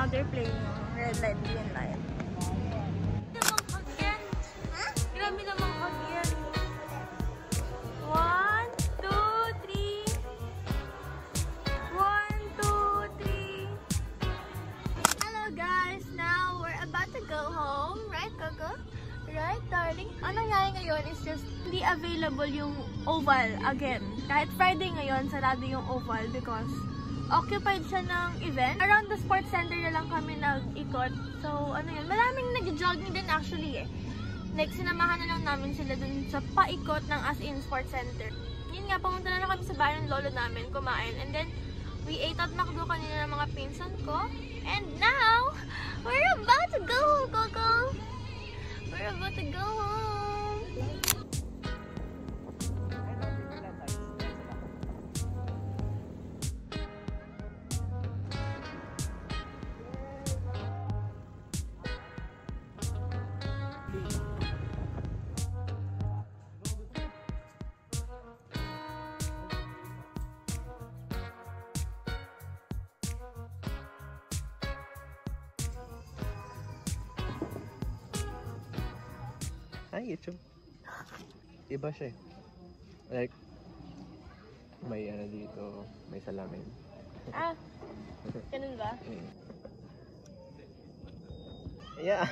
now they're playing red light, green light. Grabe naman kagyan. 1, 2, 3. 1, 2, 3. Hello guys, now we're about to go home, right Coco? Right darling? Ang nangyari ngayon is just hindi available yung oval again. Kahit Friday ngayon, sarado yung oval because occupied siya ng event. Around the sports center na lang kami nag-ikot. So, ano yun, maraming nag-jogging din actually eh. Like, sinamahan na lang namin sila dun sa paikot ng As In Sports Center. Yun nga, pumunta na lang kami sa bahay ng lolo namin, kumain. And then, we ate at McDo kanina ng mga pinsan ko. And now, we're about to go home, Coco! We're about to go home! Ay, YouTube. Iba siya eh. Like, may ano dito, may salamin. Ah, ganun ba? Yeah.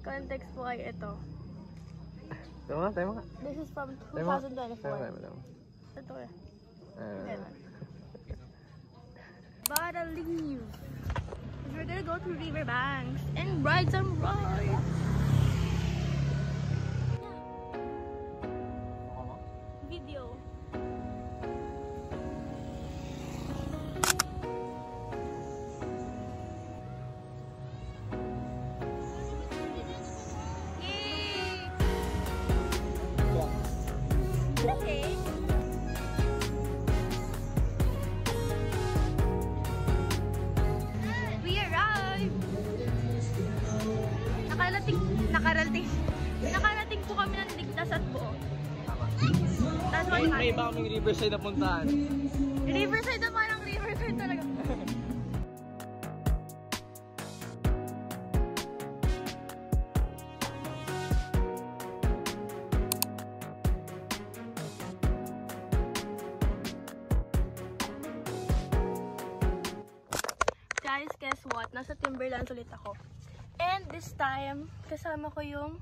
Context po ay ito. Tama nga. This is from 2024. Tama. Ito eh. But I'll leave. We're gonna go to Riverbanks and ride some rides. Video. Yay! Okay. Nakarating po kami ng ligtas at buo. May iba kaming Riverside na puntahan. Riverside na parang Riverside talaga. Guys, guess what? Nasa Timberlands ulit ako. And this time, kasama ko yung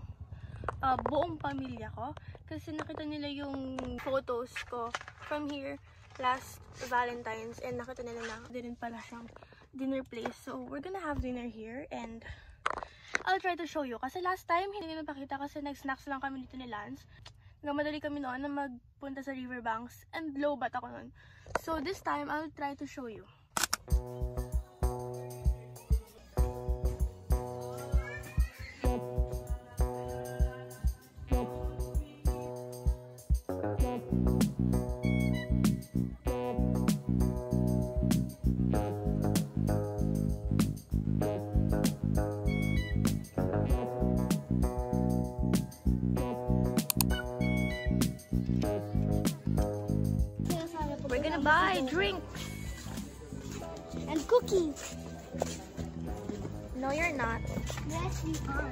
buong pamilya ko. Kasi nakita nila yung photos ko from here last Valentine's. And nakita nila na din pala siyang dinner place. So, we're gonna have dinner here. And I'll try to show you. Kasi last time, hindi nila napakita kasi nag-snacks lang kami dito ni Lance. Nagmadali kami noon na magpunta sa Riverbanks. And low bat ako noon. So, this time, I'll try to show you. We're gonna buy drinks and cookies. No, you're not. Yes, we are.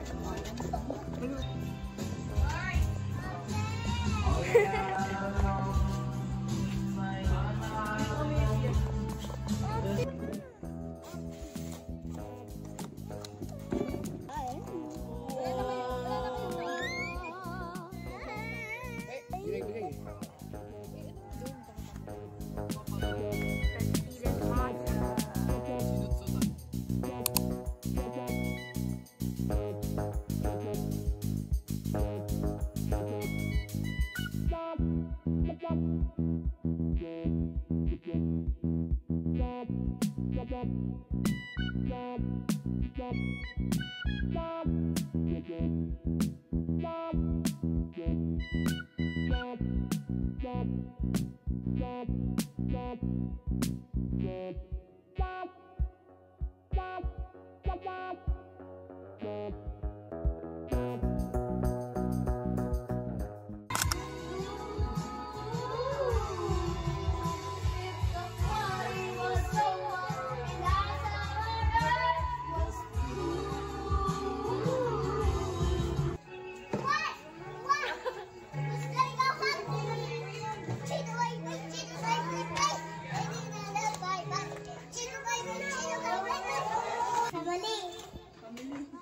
Family.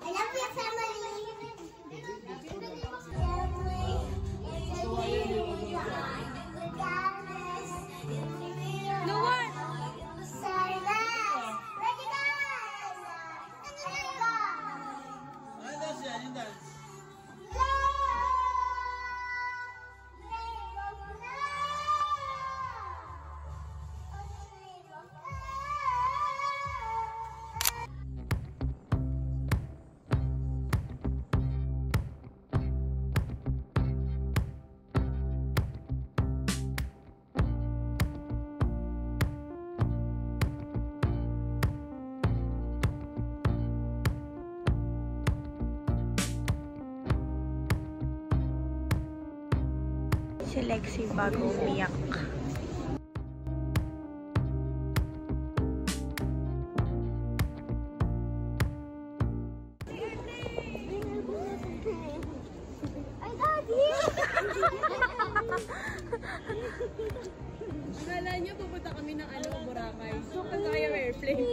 I love your family. No one! Ready, guys? Si Lexi bago umiyak. Ay, Daddy! Akala niyo pupunta kami ng Boracay. So, kaya airplane.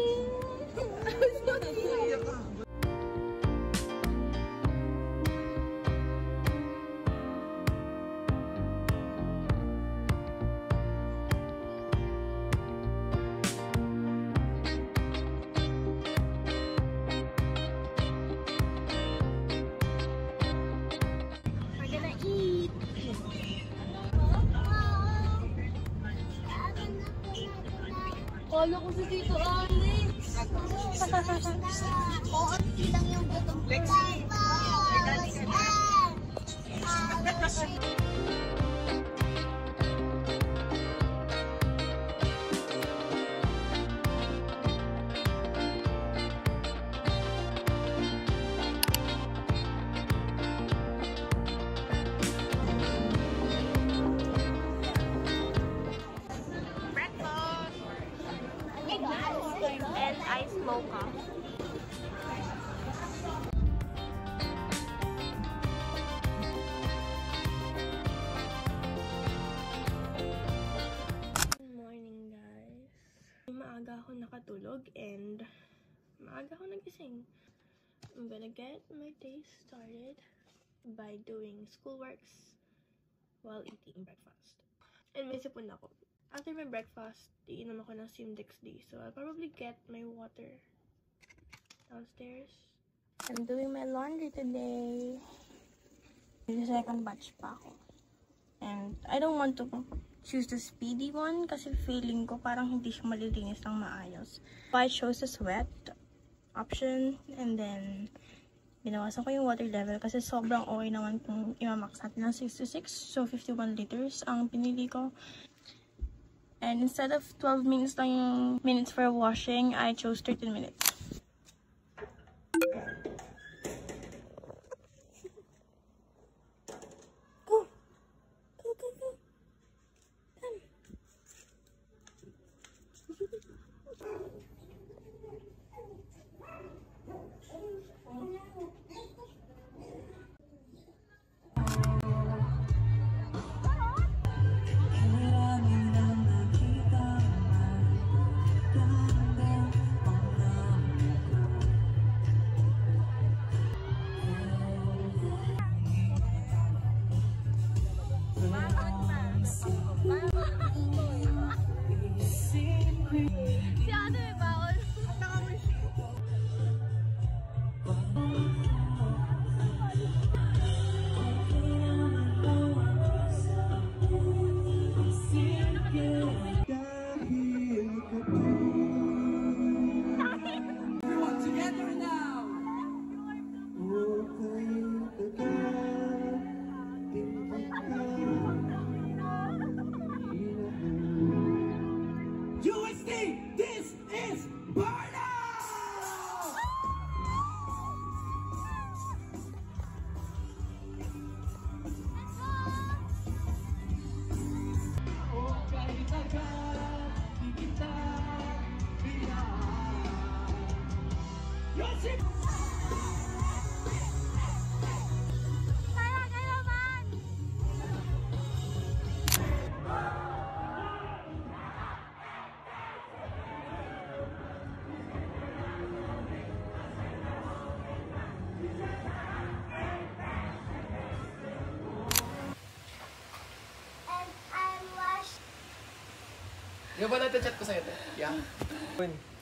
We're gonna eat! Kala ko si Tito Alex. Konti lang yung gutom ko. Lexi! And ice mocha. Good morning, guys. Maaga ako nakatulog and maaga ako nagising. I'm gonna get my day started by doing schoolworks while eating breakfast. And may sipon ako. After my breakfast, iinom ako ng Simdex D. So, I'll probably get my water downstairs. I'm doing my laundry today. Yung second batch pa ako. And I don't want to choose the speedy one kasi feeling ko parang hindi siya malilinis ng maayos. So, I chose the sweat option and then binawasan ko yung water level kasi sobrang okay naman kung imamax natin ng 66. So, 51 liters ang pinili ko. And instead of 12 minutes lang yung minutes for washing, I chose 13 minutes. Go! Go, go, go! Come! Si ate may baon. This is Barna! Di ba nata-chat ko sa'yo? Yeah.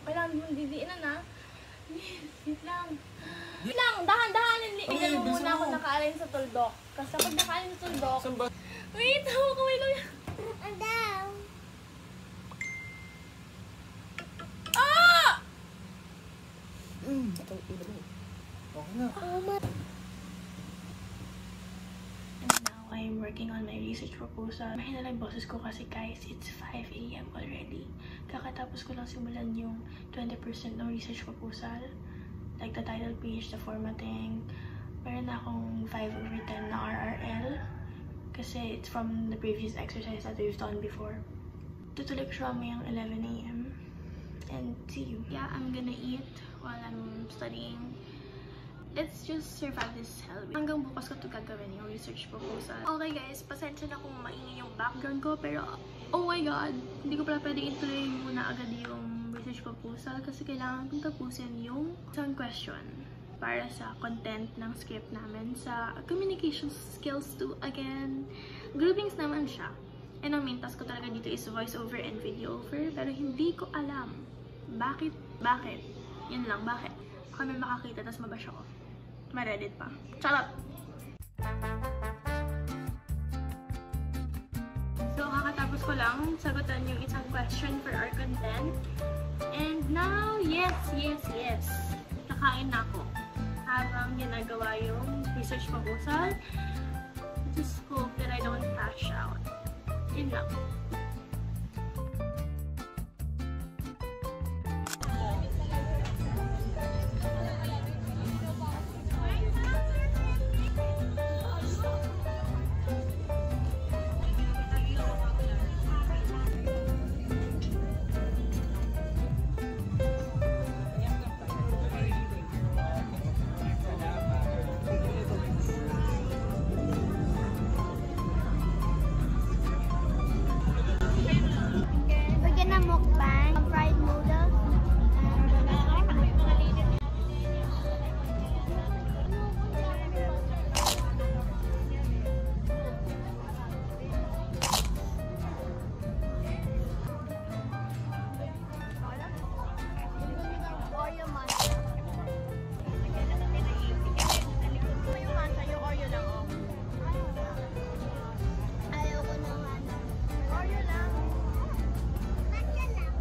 Kailangan mong didiinan na. Wait lang. Wait lang, dahan-dahan. Tingnan mo muna ako nakaalin sa tuldok. Kasi pag nakaalin sa tuldok... Saan ba? Wait, hawak ko may luya. Ang daw. Ah! Okay na. And now, I'm working on my research proposal. Mahina lang boses ko kasi guys, it's 5 AM already. Kakatapos ko lang simulan yung 20% ng research proposal. Like the title page, the formatting. Meron na akong 5/10 na RRL. Kasi it's from the previous exercise that we've done before. Tutuloy ko siya mamayang 11 AM. And see you. Yeah, I'm gonna eat while I'm studying. Let's just survive this hell. Hanggang bukas ko ito gagawin yung research proposal. Okay guys, pasensya na kung maingay yung background ko, pero oh my god, hindi ko pala pwedeng ituloy muna agad yung research proposal kasi kailangan kong tapusin yung isang question para sa content ng script namin sa communication skills 2. Again, groupings naman siya. And ang main task ko talaga dito is voiceover and videover, pero hindi ko alam bakit. Yun lang, bakit? Kami makakita, tas mabash ako. Ma-Reddit pa. Charot! So, kakatapos ko lang sagutan yung isang question for our content. And now, yes! Nakain na ako. Habang ginagawa yung research proposal, just hope that I don't crash out. Yun lang. We're gonna mukbang fried noodles. Oreo matcha. Yung matcha, yung Oreo lang, oh. Ayaw ko na matcha. Oreo lang. Matcha lang.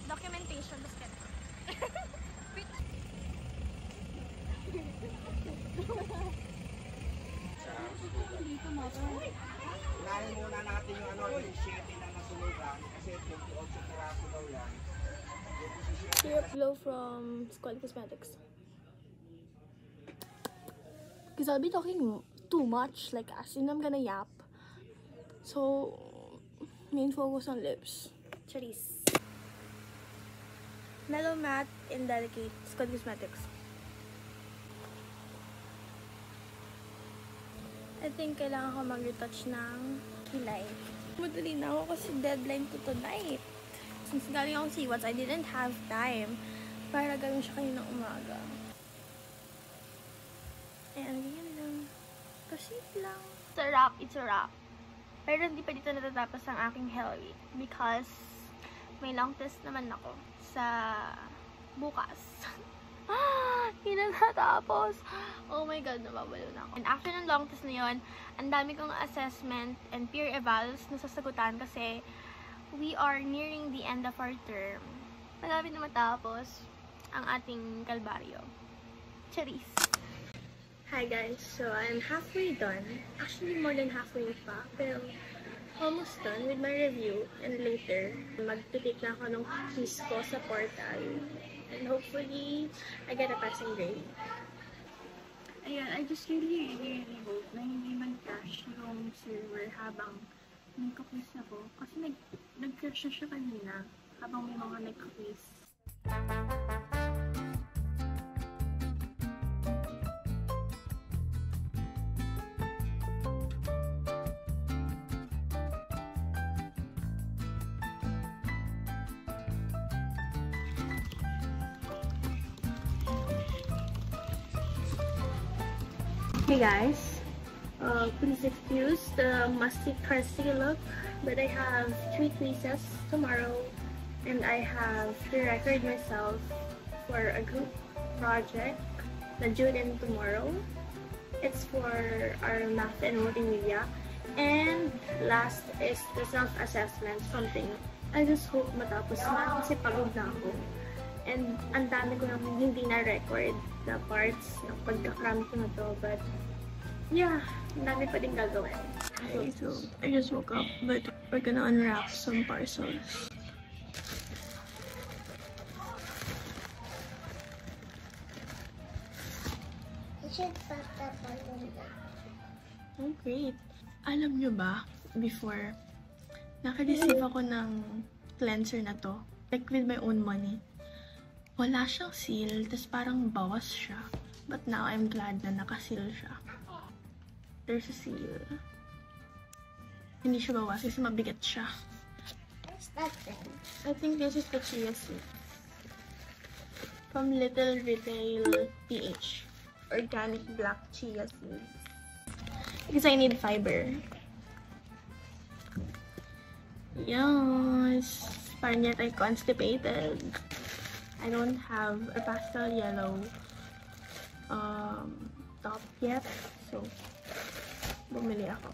Documentation, let's get Unahin muna natin yung yung 7 na nasunugan kasi 28 piraso daw yan. Syrup Glow from Squad Cosmetics. Because I'll be talking too much, like as in I'm gonna yap. So, main focus on lips. Charis. Mellow Matte and Delicate, Squad Cosmetics. I think kailangan ko mag-retouch ng kilay. Madali na ako kasi deadline ko tonight. Since galing akong Seawatts, I didn't have time para gawin siya kanina umaga. Ayan, ganyan lang. Proceed lang. It's a wrap. Pero hindi pa dito natatapos ang aking Hell Week because may long test naman ako sa bukas. Hindi na natapos. Oh my god, nababalo na ako. And after ng long test na yun, ang dami kong assessment and peer evals na sasagutan kasi we are nearing the end of our term. Malapit na matapos ang ating kalbaryo. Charis! Hi guys, so I'm halfway done. Actually, more than halfway pa. Pero almost done with my review. And later, magtitake na ako ng quiz ko sa portal. And hopefully, I get a passing grade. Ayan, I just really hope na hindi mag-crash yung server habang nagka-quiz ako. Kasi nag-crash na siya kanina habang may mga nag-quiz. Hey guys, please excuse the musty crusty look, but I have 3 quizzes tomorrow and I have to record myself for a group project na due din tomorrow. It's for our math and multimedia. And last is the self-assessment, something. I just hope matapos na kasi pagod na ako. And ang dami ko nang hindi na-record na parts ng pagka-cram ko na to. But yeah, ang dami pa din gagawin. Okay, so I just woke up, but we're gonna unwrap some parcels. You should put that on the Oh, great. Alam nyo ba, before, naka-receive ako ng cleanser na to, like with my own money. Wala siyang seal, tas parang bawas siya. But now, I'm glad na naka-seal siya. There's a seal. Hindi siya bawas kasi mabigat siya. What's that thing? I think this is the chia seed. From Little Retail PH. Organic black chia seeds. Because I need fiber. Yes! Parang yet I'm constipated. I don't have a pastel yellow top yet. So, bumili ako.